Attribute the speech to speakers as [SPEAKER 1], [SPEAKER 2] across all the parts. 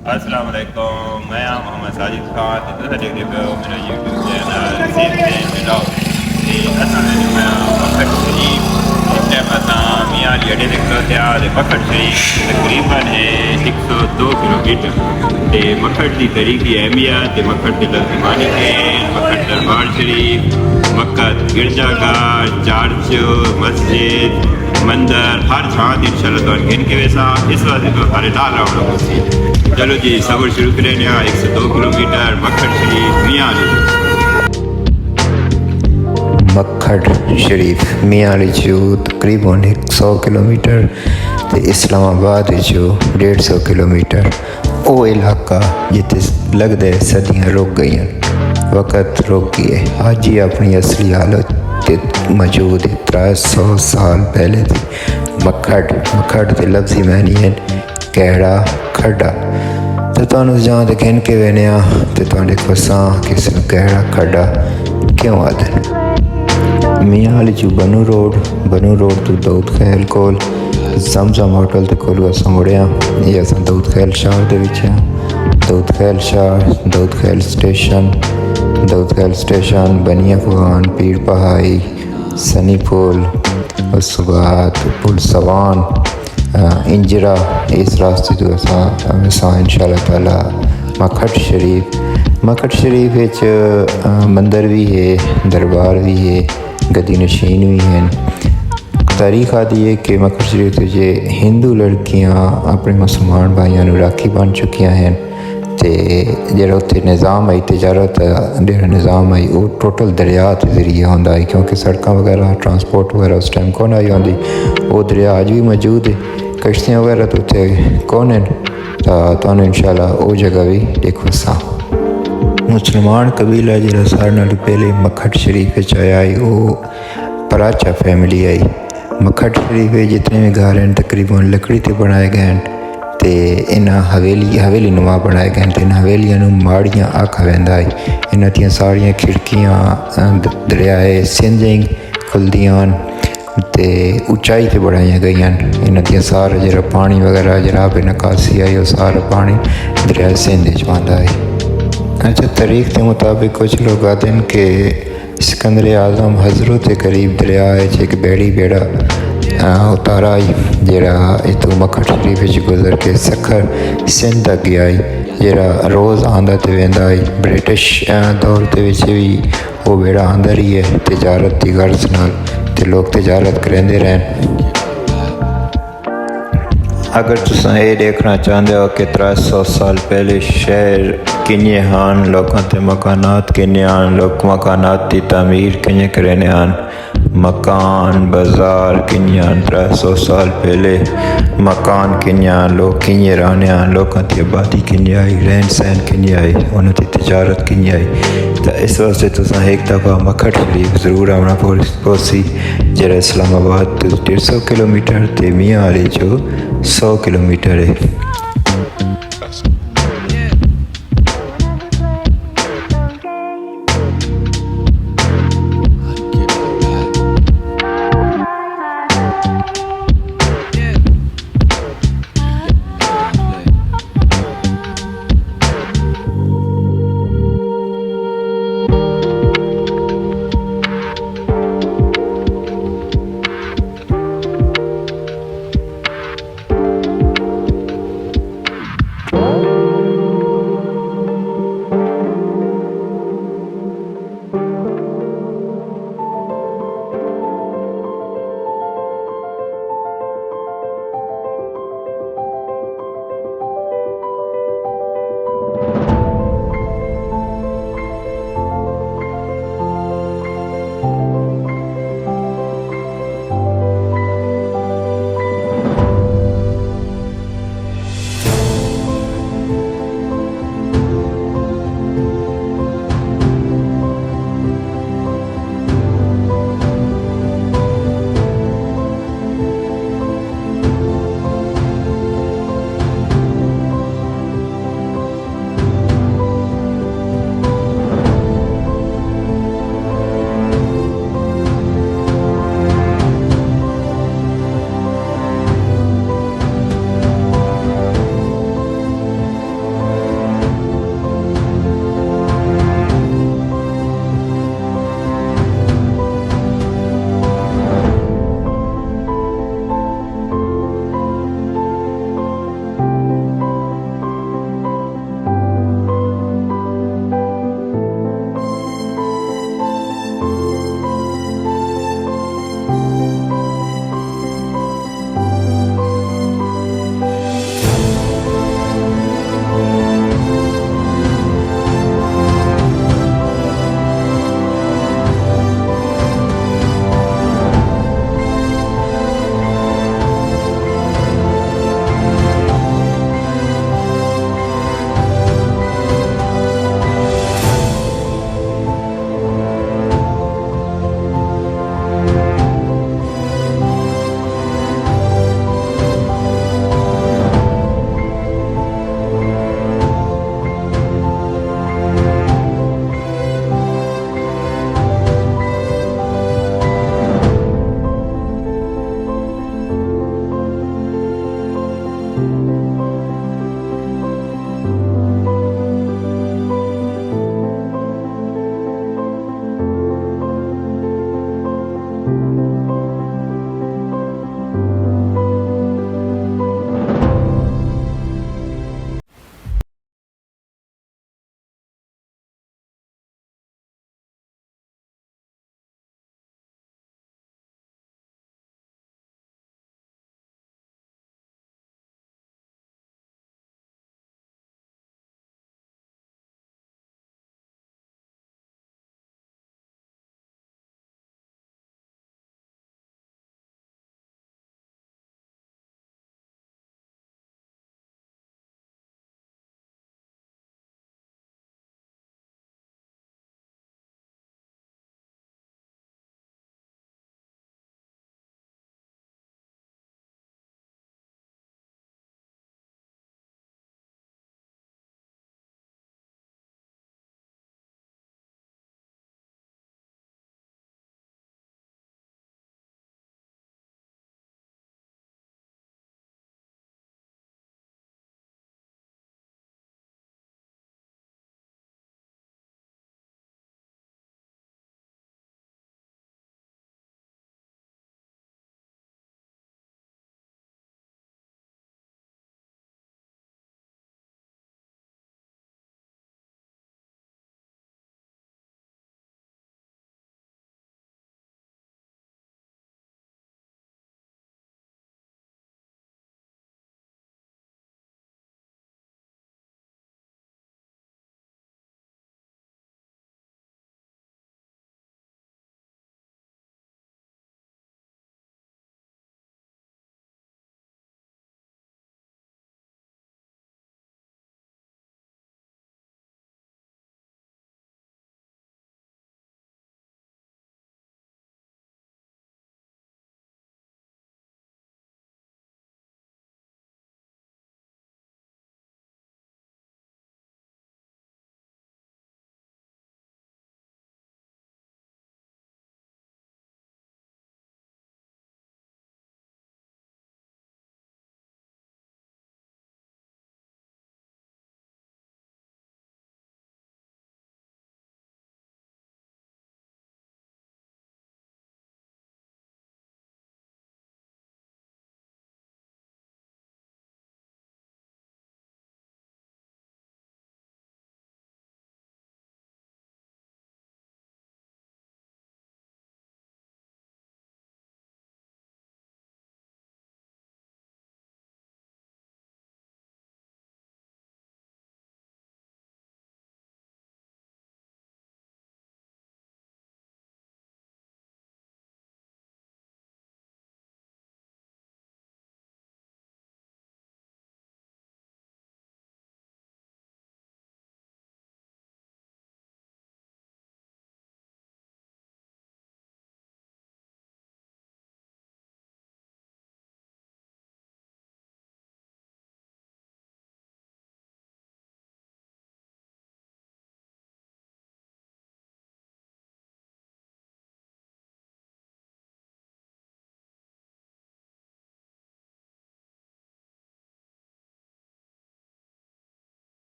[SPEAKER 1] अस्सलाम वालेकुम, मैं मोहम्मद साजिद खान ते तुस देख रहे हो मेरा यूट्यूब चैनल सिंध ब्लॉग ते असां मैं मकड़ शरीफ इस टाइम असां मियांवाली अड्डे ते खड़ोते आ ते मकड़ शरीफ तकरीबन है 102 किलोमीटर ते मकड़ की तारीखी अहमियत ते मकड़ के लफ्ज़ मानी के मकड़ दरबार शरीफ मक्का गिरजाघर चर्च मस्जिद मंदिर हर थान इंशाल्लाह तो गिन के वैसा इस वास्ते तो सारे डाल रहा हूँ। चलो जी सफर शुरू करें। 102 किलोमीटर मकड़ शरीफ मियांवाली।
[SPEAKER 2] मकड़ शरीफ मियांवाली चो तकरीबन 100 किलोमीटर ते इस्लामाबाद चो 150 किलोमीटर। वो इलाका जिते लगता है सदियाँ रुक गई, वक़्त रुक गई, अज ही अपनी असली हालत मौजूद है। 300 साल पहले थी मकड़ के लफ्ज़ी मैनी है कहड़ा खड्डा। तो तुहानू जां ते गिन के वेने तो तुहाडे कोसां किस नूं कहड़ा खड्डा क्यों आखदे। मियांवाली चो बनू रोड तो दाऊद खैल कोल जमजम होटल के कोल असां मुड़िया। ये असां दाऊद खैल शहर दे विच हां। दाऊद खैल शहर, दाऊद खैल स्टेशन बनी افغان پیرپهائی सनी पुल, उस बाद पुल सवां इंजरा। इस रास्ते तो असां इंशाल्लाह ताला मकड़ शरीफ विच मंदिर भी है, दरबार भी है, गद्दी नशीन भी हैं। तारीख आती है कि मकड़ शरीफ जे हिंदू लड़कियां अपने मुसलमान भाइयों नूं राखी बन चुकियां हैं ते जेह्ड़ा उत्थे निज़ाम आई तिजारत जेह्ड़ा निज़ाम आई वो टोटल दरिया के जरिए होंदा है, क्योंकि सड़कां वगैरह ट्रांसपोर्ट वगैरह उस टाइम कौन आई होंदी। वो दरिया अज भी मौजूद है, कश्तियाँ वगैरह तो उत्थे कौन हैं। तुहानू इंशाल्लाह वो जगह भी देखो सा। मुसलमान कबीला जेह्ड़ा सारे नाल पहले मकड़ शरीफ विच आया है वो पराचा फैमिली आई। मकड़ शरीफ जितने भी घर हैं तकरीबन लकड़ी ते बनाए गए हैं ते इन्हां हवेली नुमा बनाए गए हैं। इन हवेलियां नूं माड़ियां आखा वैंदा है। इन्हां दियां सारियां खिड़कियां दरियाए सिंध खुलदियां ते उचाई ते बनाई गई हैं। इन्हां दियां सारा जेह्ड़ा पानी वगैरह जेह्ड़ा बे निकासी आई वो सारा पानी दरिया सिंध च आंदा है। अच्छा, तारीख के मुताबिक कुछ लोग आते हैं कि सिकंदर आज़म हज़रत के करीब दरिया एक बेड़ा उतारा आई जेड़ा इतों मकड़ शरीफ गुजर के सखर सिंध तक गया है, जेड़ा रोज़ आंदा ते वेंदा है। ब्रिटिश दौर के भी वो बेड़ा आंदा रही है तिजारत की गर्ज नाल ते लोग तिजारत करेंदे रहन। अगर तुम ये देखना चाहते हो कि 300 साल पहले शहर किन्ने हैं, लोगों के मकानात किन्ने हैं, लोग मकानात की तमीर किन्ने करने हैं, मकान बाजार किन्ने हैं, 300 साल पहले मकान किन्ने हैं, लोग किन्ने रहने हैं, लोगों की आबादी किन्नी आई, रहन सहन किन्नी आई, उन्होंने तिजारत किन्नी आई। तो इस वास्ते तुम एक दफ़ा मकड़ शरीफ जरूर आना पोसी, जेड़ा इस्लामाबाद तो 150 किलोमीटर ते मियांवाली जो 100 किलोमीटर है।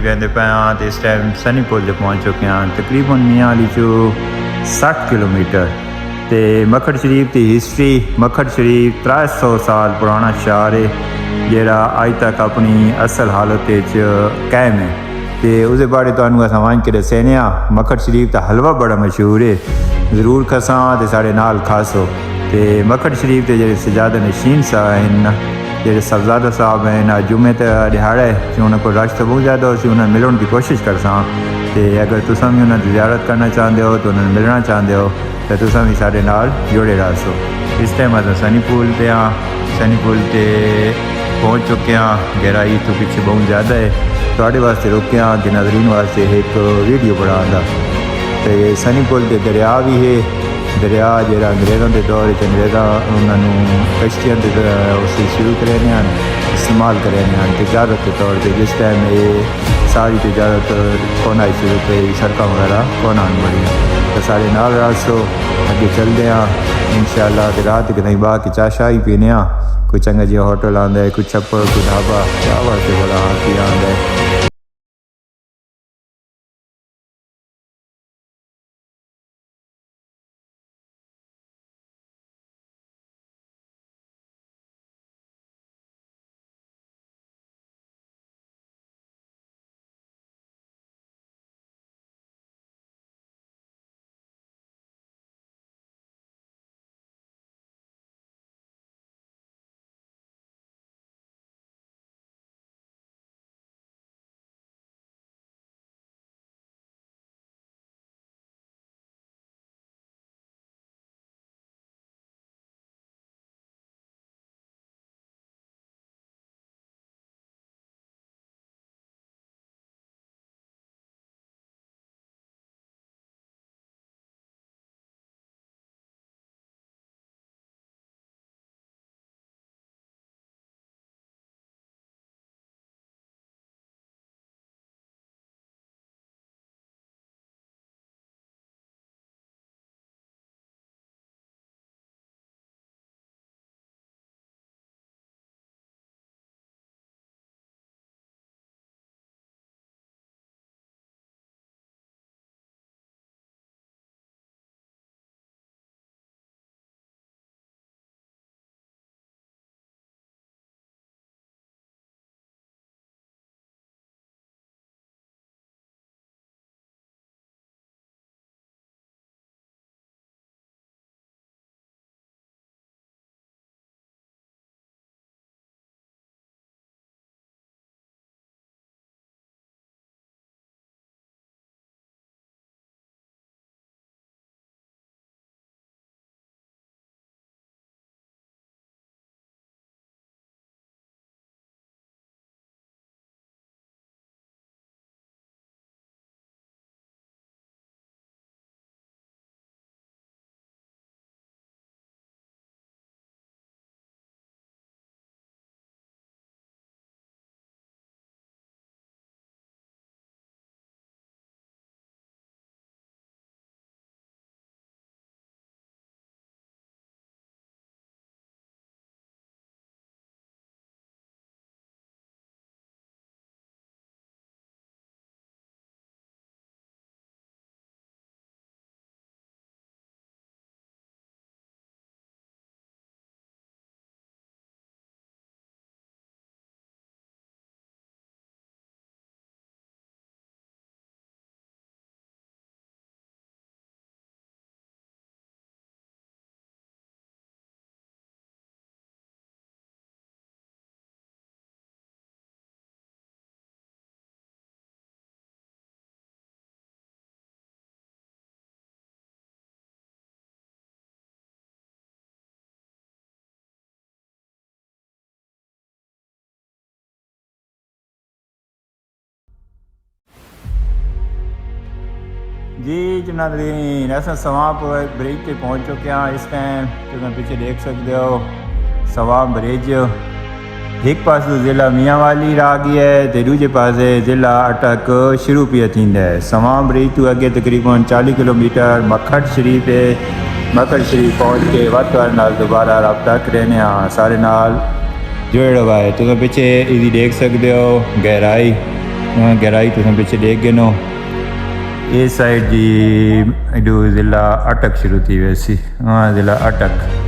[SPEAKER 1] लेंदे पे हाँ तो इस टाइम सनी पुल से पहुँच चुके हैं तकरीबन मियांवाली चो 60 किलोमीटर। तो मकहड शरीफ की हिस्टरी, मकहड शरीफ 300 साल पुराना शहर है जोड़ा अज तक अपनी असल हालत कायम है। तो उस बारे तुहानू असां वंज के दसने आ। मकहड शरीफ का हलवा बड़ा मशहूर है, ज़रूर खसां तो साढ़े नाल खासो। तो मकहड शरीफ के जो सजादा नशीन साहब हैं, जो साहबजादा साहब हैं, अज जुमे तो दिहाड़ा है कि उन्होंने को रश तो बहुत ज़्यादा हो, उन्हें मिलने की कोशिश करसा। तो अगर तुम भी उन्होंने ज़ियारत करना चाहते हो तो उन्होंने मिलना चाहते हो तो तुम भी साढ़े नाल जुड़े रहो। इस टाइम अस सनी पुल से हाँ, सनी पुल से पहुँच चुके हैं। गहराई तो पीछे बहुत ज़्यादा है, थोड़े वास्ते रुके हाँ कि नाज़रीन वास्ते एक वीडियो बनाने। तो ये सनी पुल के दरिया भी है, दरिया जो अंग्रेज़ों के दौर अंग्रेज़ा उन्होंने कश्तियों के शुरू करे इस्तेमाल करे तजारत के तौर पर। जिस टाइम ये सारी तजारत कौन आई शुरू करी, सड़क वगैरह कौन आने बड़ी तो सारे नाल रासो अगे चलते हैं इंशाअल्लाह। तो रात के नहीं बाहर की चाह शाही पीने कोई चंगा जी होटल आंदा है, कोई छप्पर, कोई ढाबा, क्या वास्ते बड़ा हाथी आंदा है। जी जनाब अस सवां ब्रिज पर पहुँच चुके हैं। इस टाइम तुम पीछे देख सकते हो सवां ब्रिज। एक पास ज़िला मियांवाली रह गया है तो दूजे पास ज़िला अटक शुरू पिया थींदा है। सवां ब्रिज तो अगे तकरीबन 40 किलोमीटर मकहड शरीफ है। मकहड शरीफ पहुँच के वाल दोबारा रब्ता करने सारे नाल जुड़े हुआ है। तुम पीछे इसकी देख सकते हो गहराई, गहराई तुम पिछले देख गए नो ये साइड जी एडो ज़िला अटक शुरू थी वैसी हाँ ज़िला अटक